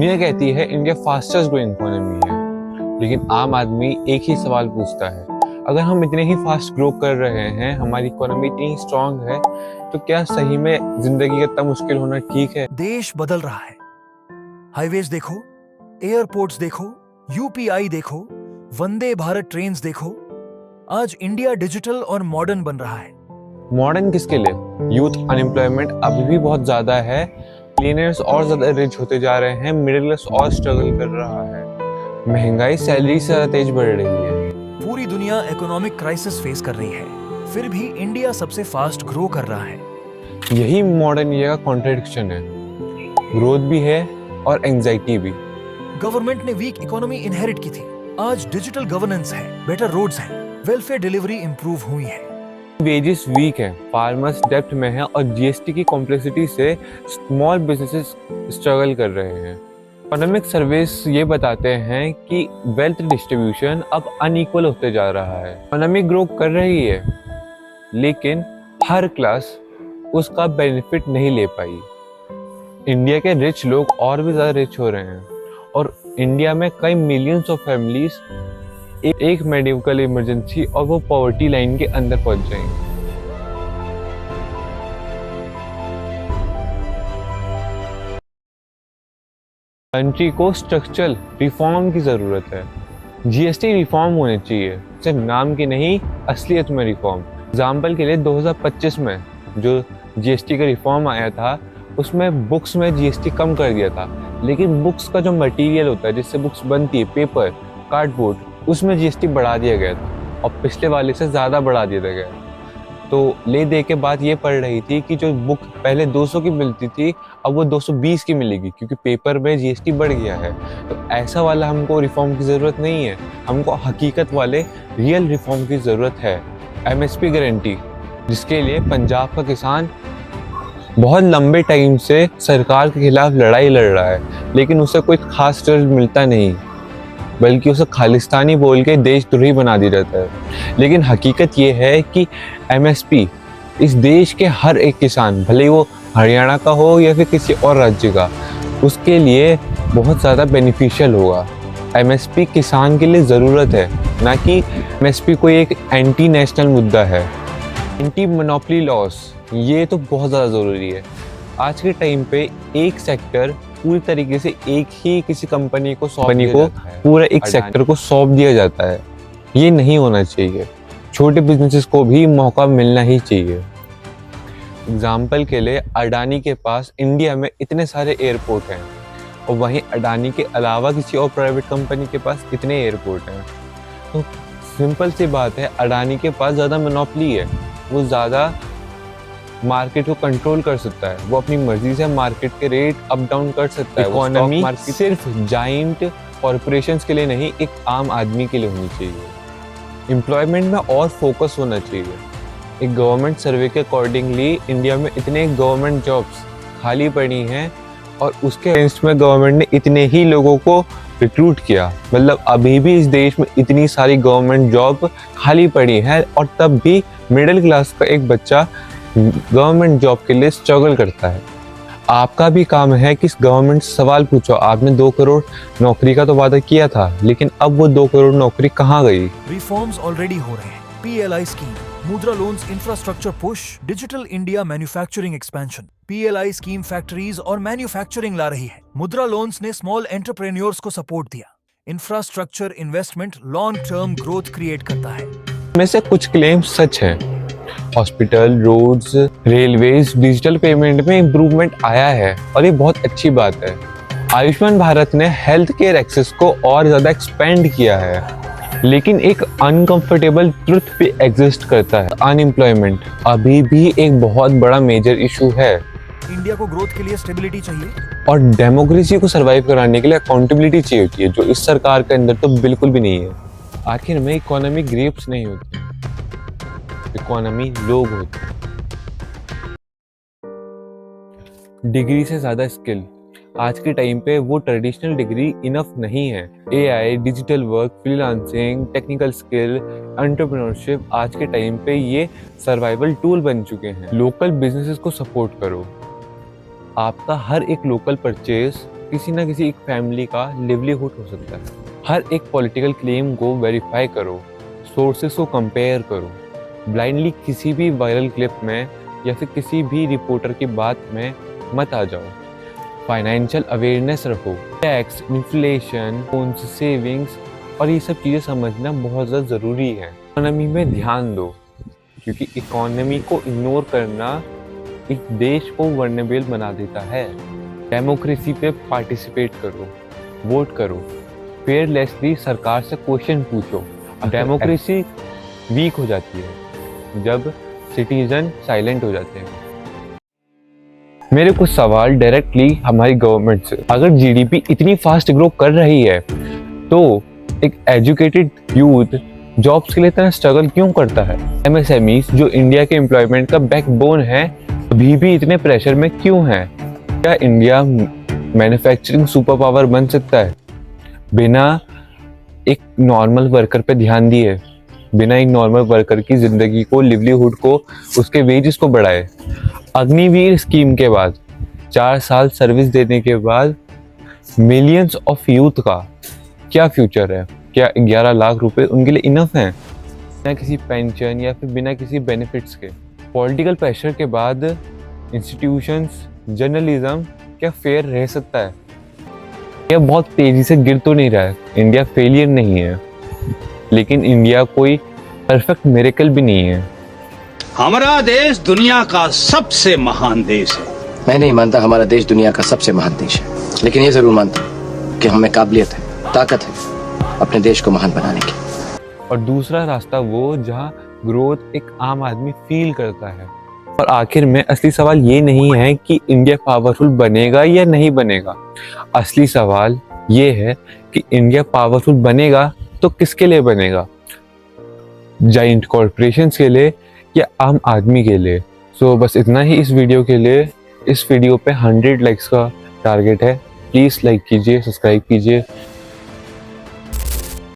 दुनिया कहती है इंडिया फास्टेस्ट ग्रोइंग इकोनॉमी है, लेकिन आम आदमी एक ही सवाल पूछता है, अगर हम इतने ही फास्ट ग्रो कर रहे हैं, हमारी इकोनॉमी इतनी स्ट्रांग है, तो क्या सही में जिंदगी इतना मुश्किल होना ठीक है? देश बदल रहा है। हाईवेज देखो, एयरपोर्ट्स देखो, यूपीआई देखो, वंदे भारत ट्रेन्स देखो। आज इंडिया डिजिटल और मॉडर्न बन रहा है। मॉडर्न किसके लिए? यूथ अनएम्प्लॉयमेंट अभी भी बहुत ज्यादा है, मिलियनर्स और ज्यादा रिच होते जा रहे हैं, मिडिल क्लास और स्ट्रगल कर रहा है, महंगाई सैलरी से ज्यादा तेज बढ़ रही है। पूरी दुनिया इकोनॉमिक क्राइसिस फेस कर रही है, फिर भी इंडिया सबसे फास्ट ग्रो कर रहा है। यही मॉडर्न इंडिया का कॉन्ट्रडिक्शन है, ग्रोथ भी है और एंजाइटी भी। गवर्नमेंट ने वीक इकोनॉमी इनहेरिट की थी, आज डिजिटल गवर्नेंस है, बेटर रोड्स हैं, वेलफेयर डिलीवरी इंप्रूव हुई है। वेजेस वीक है, फार्मर्स डेप्ट में है और जीएसटी की कॉम्प्लेक्सिटी से स्मॉल बिजनेसेस स्ट्रगल कर रहे हैं। इकोनॉमिक सर्वेस ये बताते हैं कि वेल्थ डिस्ट्रीब्यूशन अब अनइक्वल होते जा रहा है। इकोनॉमी ग्रो कर रही है, लेकिन हर क्लास उसका बेनिफिट नहीं ले पाई। इंडिया के रिच लोग और भी ज़्यादा रिच हो रहे हैं और इंडिया में कई मिलियंस ऑफ फैमिलीज एक मेडिकल इमरजेंसी और वो पॉवर्टी लाइन के अंदर पहुंच जाएंगे। कंट्री को स्ट्रक्चरल रिफॉर्म की ज़रूरत है। जीएसटी रिफॉर्म होने चाहिए, सिर्फ नाम की नहीं, असलियत में रिफॉर्म। एग्जाम्पल के लिए 2025 में जो जीएसटी का रिफॉर्म आया था, उसमें बुक्स में जीएसटी कम कर दिया था, लेकिन बुक्स का जो मटेरियल होता है जिससे बुक्स बनती है, पेपर, कार्डबोर्ड, उसमें जीएसटी बढ़ा दिया गया था और पिछले वाले से ज़्यादा बढ़ा दिया गया। तो ले दे के बात ये पड़ रही थी कि जो बुक पहले 200 की मिलती थी, अब वो 220 की मिलेगी, क्योंकि पेपर में जीएसटी बढ़ गया है। तो ऐसा वाला हमको रिफॉर्म की ज़रूरत नहीं है, हमको हकीकत वाले रियल रिफॉर्म की ज़रूरत है। एमएसपी गारंटी, जिसके लिए पंजाब का किसान बहुत लंबे टाइम से सरकार के खिलाफ लड़ाई लड़ रहा है, लेकिन उसे कोई खास रिजल्ट मिलता नहीं, बल्कि उसे खालिस्तानी बोल के देशद्रोही बना दिया जाता है। लेकिन हकीकत ये है कि एमएसपी इस देश के हर एक किसान, भले वो हरियाणा का हो या फिर किसी और राज्य का, उसके लिए बहुत ज़्यादा बेनिफिशियल होगा। एमएसपी किसान के लिए ज़रूरत है, ना कि एमएसपी कोई एक एंटी नेशनल मुद्दा है। एंटी मोनोपोली लॉस, ये तो बहुत ज़्यादा ज़रूरी है। आज के टाइम पे एक सेक्टर पूरी तरीके से एक ही किसी कंपनी को पूरा एक सेक्टर को सौंप दिया जाता है, ये नहीं होना चाहिए। छोटे बिजनेसेस को भी मौका मिलना ही चाहिए। एग्जाम्पल के लिए अडानी के पास इंडिया में इतने सारे एयरपोर्ट हैं और वहीं अडानी के अलावा किसी और प्राइवेट कंपनी के पास इतने एयरपोर्ट हैं। तो सिंपल सी बात है, अडानी के पास ज़्यादा मोनोपोली है, वो ज़्यादा मार्केट को कंट्रोल कर सकता है, वो अपनी मर्जी से मार्केट के रेट अप डाउन कर सकता है। इकोनॉमी सिर्फ जाइंट कॉरपोरेशंस के लिए नहीं, एक आम आदमी के लिए होनी चाहिए। एम्प्लॉयमेंट में और फोकस होना चाहिए। एक गवर्नमेंट सर्वे के अकॉर्डिंगली इंडिया में इतने गवर्नमेंट जॉब्स खाली पड़ी हैं और उसके अगेंस्ट में गवर्नमेंट ने इतने ही लोगों को रिक्रूट किया। मतलब अभी भी इस देश में इतनी सारी गवर्नमेंट जॉब खाली पड़ी हैं और तब भी मिडिल क्लास का एक बच्चा गवर्नमेंट जॉब के लिए स्ट्रगल करता है। आपका भी काम है कि गवर्नमेंट से सवाल पूछो, आपने 2 करोड़ नौकरी का तो वादा किया था, लेकिन अब वो 2 करोड़ नौकरी कहाँ गई? रिफॉर्म्स ऑलरेडी हो रहे हैं। PLI scheme, Mudra loans, infrastructure push, digital India manufacturing expansion. PLI scheme factories और मैन्युफैक्चरिंग ला रही है। मुद्रा लोन्स ने स्मॉल एंटरप्रेन्योर्स को सपोर्ट दिया। Infrastructure investment long term growth create करता है। में से कुछ क्लेम सच है। Hospital, roads, railways, digital payment में इम्प्रूवमेंट आया है और ये बहुत अच्छी बात है। आयुष्मान भारत ने हेल्थ केयर एक्सेस को और ज़्यादा एक्सपेंड किया है, लेकिन एक अनकंफर्टेबल ट्रुथ भी एग्जिस्ट करता है। अनएम्प्लॉयमेंट अभी भी एक बहुत बड़ा मेजर इशू है। इंडिया को ग्रोथ के लिए स्टेबिलिटी चाहिए और डेमोक्रेसी को सर्वाइव कराने के लिए अकाउंटेबिलिटी चाहिए होती है, जो इस सरकार के अंदर तो बिल्कुल भी नहीं है। आखिर में इकोनॉमी ग्रेप्स नहीं होती, इकोनॉमी लोग होते हैं। डिग्री से ज़्यादा स्किल, आज के टाइम पे वो ट्रेडिशनल डिग्री इनफ नहीं है। AI, digital work, freelancing, technical skill, entrepreneurship, आज के टाइम पे ये सर्वाइवल टूल बन चुके हैं। लोकल बिजनेसेस को सपोर्ट करो। आपका हर एक लोकल परचेज किसी ना किसी एक फैमिली का लिवलीहुड हो सकता है। हर एक पॉलिटिकल क्लेम को वेरीफाई करो, सोर्सेस को कंपेयर करो, ब्लाइंडली किसी भी वायरल क्लिप में या फिर किसी भी रिपोर्टर की बात में मत आ जाओ। फाइनेंशियल अवेयरनेस रखो, टैक्स, इन्फ्लेशन, लोन्स, सेविंग्स और ये सब चीज़ें समझना बहुत ज़्यादा ज़रूरी है। इकोनॉमी में ध्यान दो, क्योंकि इकोनॉमी को इग्नोर करना एक देश को वर्नेबल बना देता है। डेमोक्रेसी पे पार्टिसिपेट करो, वोट करो, फेयरलेसली सरकार से क्वेश्चन पूछो। डेमोक्रेसी वीक हो जाती है जब सिटीजन साइलेंट हो जाते हैं। मेरे कुछ सवाल डायरेक्टली हमारी गवर्नमेंट से। अगर जीडीपी इतनी फास्ट ग्रो कर रही है तो एक एजुकेटेड यूथ जॉब्स के लिए इतना स्ट्रगल क्यों करता है? एमएसएमईज जो इंडिया के एम्प्लॉयमेंट का बैकबोन है अभी भी इतने प्रेशर में क्यों है? क्या इंडिया मैन्युफैक्चरिंग सुपर पावर बन सकता है बिना एक नॉर्मल वर्कर पे ध्यान दिए, बिना एक नॉर्मल वर्कर की जिंदगी को, लिवलीहुड को, उसके वेजेस को बढ़ाए? अग्निवीर स्कीम के बाद 4 साल सर्विस देने के बाद मिलियंस ऑफ यूथ का क्या फ्यूचर है? क्या 11 लाख रुपए उनके लिए इनफ हैं? बिना किसी पेंशन या फिर बिना किसी बेनिफिट्स के पॉलिटिकल प्रेशर के बाद इंस्टीट्यूशंस, जर्नलिज्म क्या फेयर रह सकता है? यह बहुत तेजी से गिर तो नहीं रहा है, इंडिया फेलियर नहीं है, लेकिन इंडिया कोई परफेक्ट मिरेकल भी नहीं है। हमारा देश दुनिया का सबसे महान देश है। मैं नहीं मानता हमारा देश दुनिया का सबसे महान देश है, लेकिन ये जरूर मानता हूँ कि हमें काबिलियत है, ताकत है अपने देश को महान बनाने की। और दूसरा रास्ता वो जहाँ ग्रोथ एक आम आदमी फील करता है। और आखिर में असली सवाल ये नहीं है कि इंडिया पावरफुल बनेगा या नहीं बनेगा, असली सवाल ये है कि इंडिया पावरफुल बनेगा तो किसके लिए बनेगा? जाइंट कॉर्पोरेशंस के लिए या आम आदमी के लिए? सो बस इतना ही इस वीडियो के लिए। इस वीडियो पे 100 लाइक्स का टारगेट है, प्लीज़ लाइक कीजिए, सब्सक्राइब कीजिए,